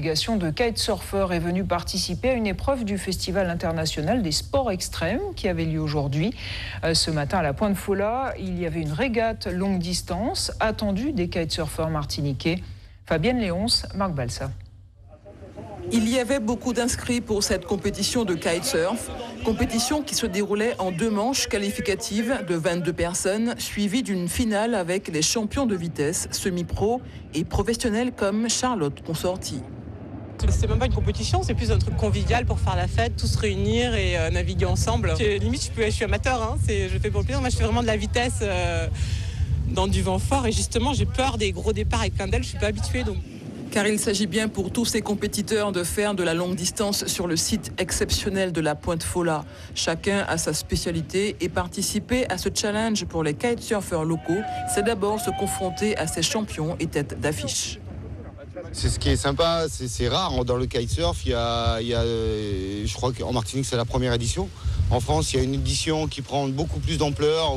délégation de kitesurfers est venue participer à une épreuve du Festival international des sports extrêmes qui avait lieu aujourd'hui. Ce matin à la Pointe Fola, il y avait une régate longue distance attendue des kitesurfers martiniquais. Fabienne Léonce, Marc Balsa. Il y avait beaucoup d'inscrits pour cette compétition de kitesurf, compétition qui se déroulait en 2 manches qualificatives de 22 personnes, suivies d'une finale avec les champions de vitesse, semi-pro et professionnels comme Charlotte Consorti. C'est même pas une compétition, c'est plus un truc convivial pour faire la fête, tous se réunir et naviguer ensemble. Limite, je suis amateur, hein, je fais pour le plaisir. Moi, je fais vraiment de la vitesse dans du vent fort et justement, j'ai peur des gros départs avec plein d'ailes, je suis pas habituée. Car il s'agit bien pour tous ces compétiteurs de faire de la longue distance sur le site exceptionnel de la Pointe Fola. Chacun a sa spécialité et participer à ce challenge pour les kitesurfers locaux, c'est d'abord se confronter à ces champions et têtes d'affiche. C'est ce qui est sympa, c'est rare dans le kitesurf. Je crois qu'en Martinique, c'est la première édition. En France, il y a une édition qui prend beaucoup plus d'ampleur,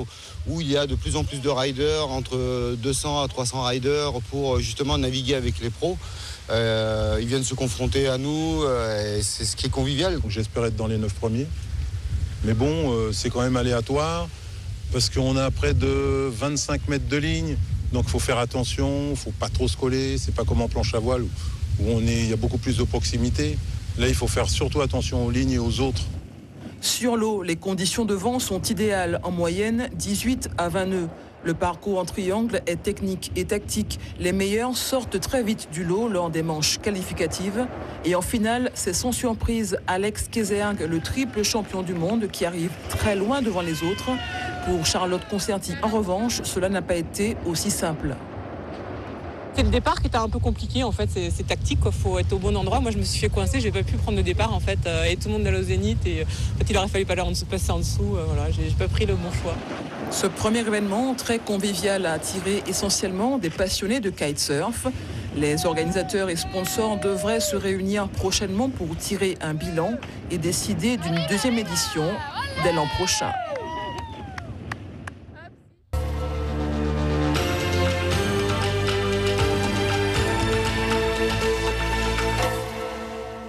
où il y a de plus en plus de riders, entre 200 à 300 riders, pour justement naviguer avec les pros. Ils viennent se confronter à nous, et c'est ce qui est convivial. J'espère être dans les 9 premiers. Mais bon, c'est quand même aléatoire, parce qu'on a près de 25 mètres de ligne. Donc il faut faire attention, il ne faut pas trop se coller. C'est pas comme en planche à voile où il y a beaucoup plus de proximité. Là, il faut faire surtout attention aux lignes et aux autres. Sur l'eau, les conditions de vent sont idéales, en moyenne 18 à 20 nœuds. Le parcours en triangle est technique et tactique. Les meilleurs sortent très vite du lot lors des manches qualificatives. Et en finale, c'est sans surprise Alex Kézergue, le triple champion du monde, qui arrive très loin devant les autres. Pour Charlotte Concerti, en revanche, cela n'a pas été aussi simple. C'est le départ qui était un peu compliqué en fait, c'est tactique, il faut être au bon endroit. Moi je me suis fait coincer, j'ai pas pu prendre le départ en fait, et tout le monde allait au zénith et en fait, il aurait fallu passer en dessous, voilà, j'ai pas pris le bon choix. Ce premier événement très convivial a attiré essentiellement des passionnés de kitesurf. Les organisateurs et sponsors devraient se réunir prochainement pour tirer un bilan et décider d'une deuxième édition dès l'an prochain.